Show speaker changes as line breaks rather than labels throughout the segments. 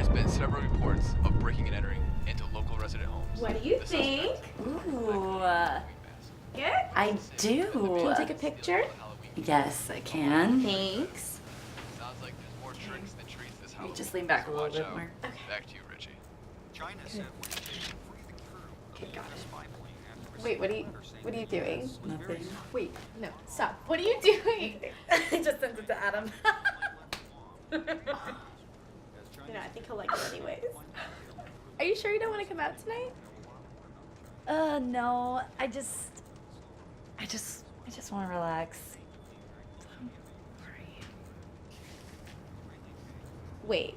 has been several reports of breaking and entering into local resident homes.
What do you
The
think?
suspect
Ooh,
Good?
I do.
Can you take a picture?
Yes, I can.
Thanks.
Sounds like there's more tricks than treats this
Let
Halloween.
me just lean back a little
Watch
bit
out.
more.
Okay.
Back to you, Richie.
China said when they freed the crew
Okay, got it.
spy plane after
Wait, what are you doing?
Nothing.
Wait, no, stop. What are you doing?
I just sent it to Adam.
You know, I think he'll like it anyways. Are you sure you don't want to come out tonight?
No. I just want to relax. I'm worried.
Wait,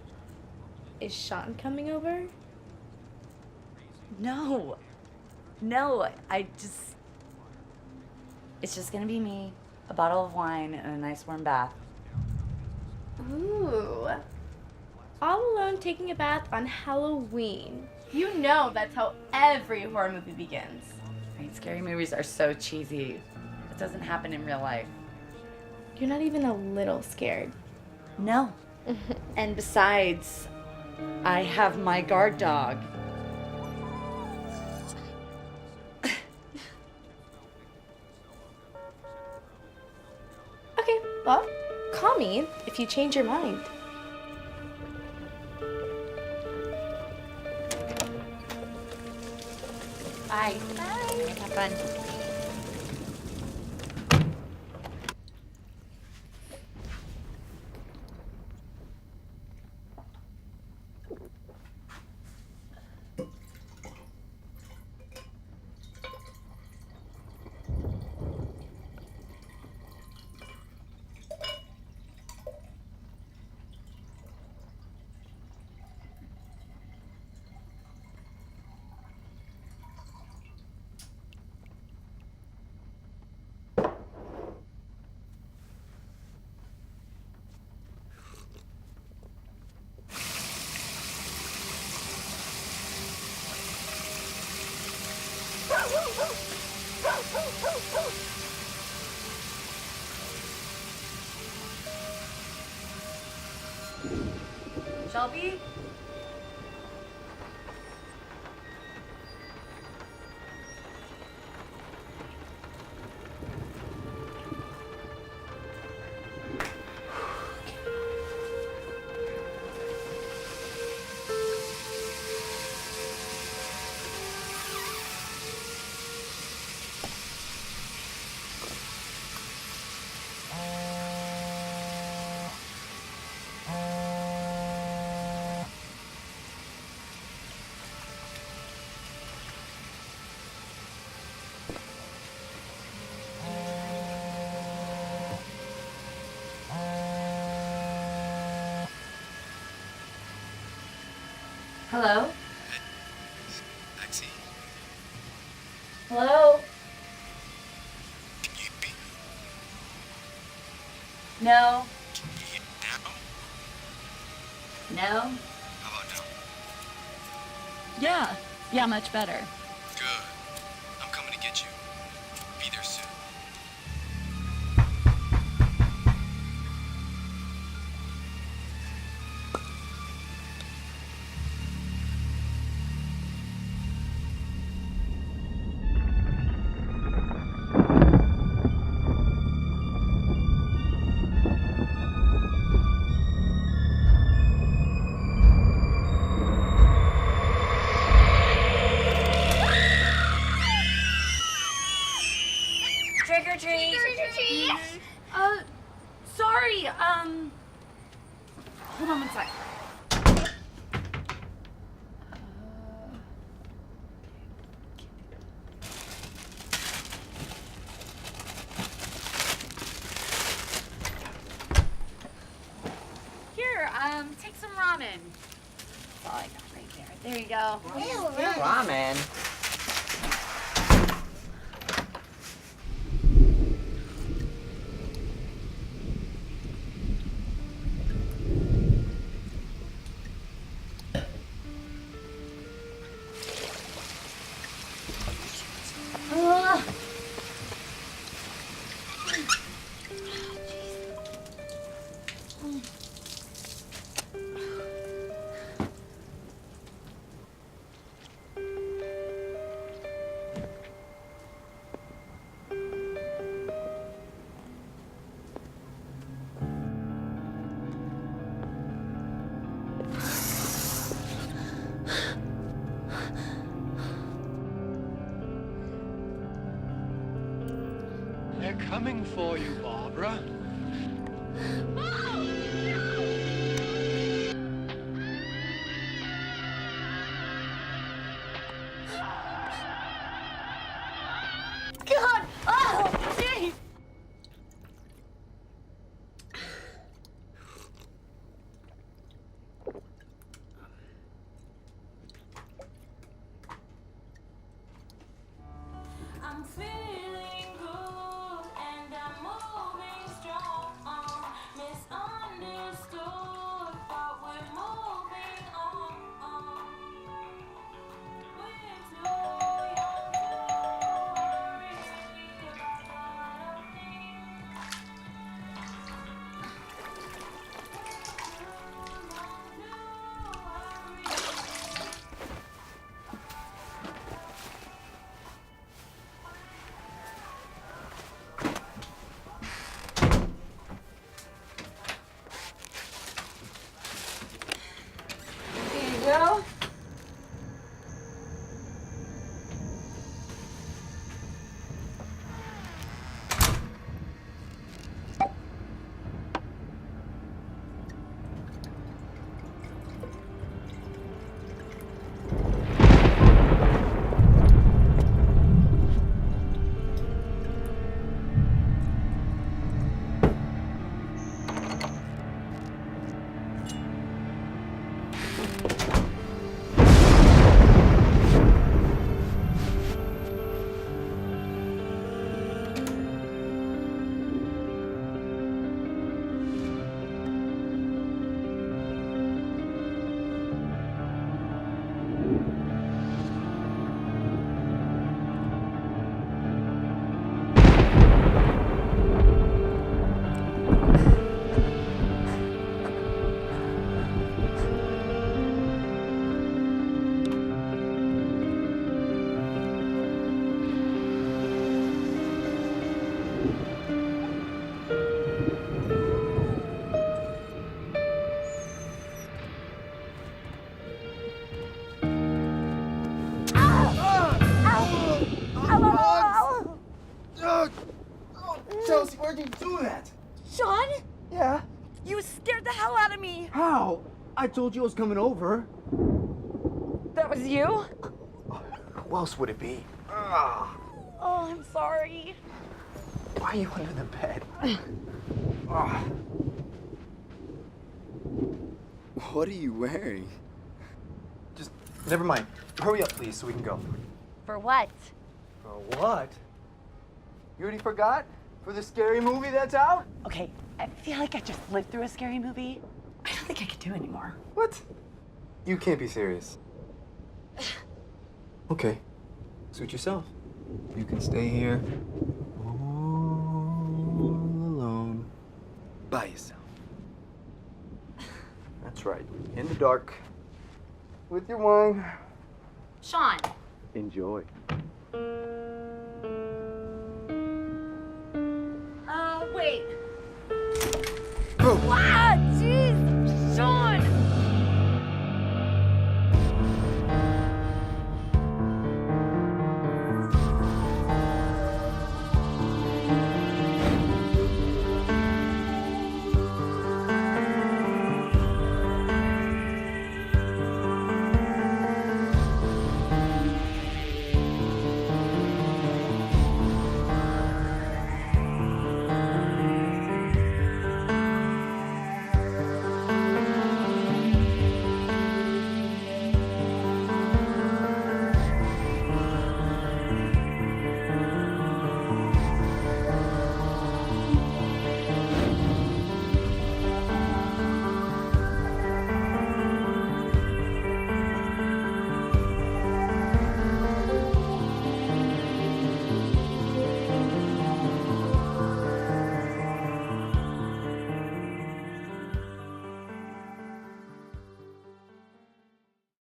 is Sean coming over?
No, it's just gonna be me, a bottle of wine, and a nice warm bath.
Ooh. All alone taking a bath on Halloween. You know that's how every horror movie begins.
Right? Scary movies are so cheesy. It doesn't happen in real life.
You're not even a little scared.
No. And besides, I have my guard dog.
Okay, well, call me if you change your mind.
Bye.
Bye.
Have fun. Shelby? Hello?
Lexi,
Hello?
can you hear me?
No?
Can you hear me now?
No?
How about now?
Yeah, much better.
Good. I'm coming to get you. Be there soon.
Trick or treat! Sorry, hold on one sec. Here, take some ramen. That's all I got right there. There you go.
Ramen.
Ugh.
coming for you, Barbara.
God! Oh, gee!
I'm feeling good and I'm moving strong. Misunderstood, but we're moving on. We're too young to worry about a lot of things. Too young to worry.
Here you go.
Chelsea, why'd you do that?
Sean,
Yeah?
you scared the hell out of me.
How? I told you I was coming over.
That was you?
Who else would it be? Ah,
Oh, I'm sorry.
why are you under the bed? Ah. What are you wearing? Just, never mind. Hurry up, please, so we can go.
For what?
For what? You already forgot? For the scary movie that's out?
Okay, I feel like I just lived through a scary movie. I don't think I could do anymore.
What? You can't be serious. Okay. Suit yourself. You can stay here all alone by yourself. That's right. In the dark. With your wine.
Sean.
Enjoy.
Wait.
Oh.
What?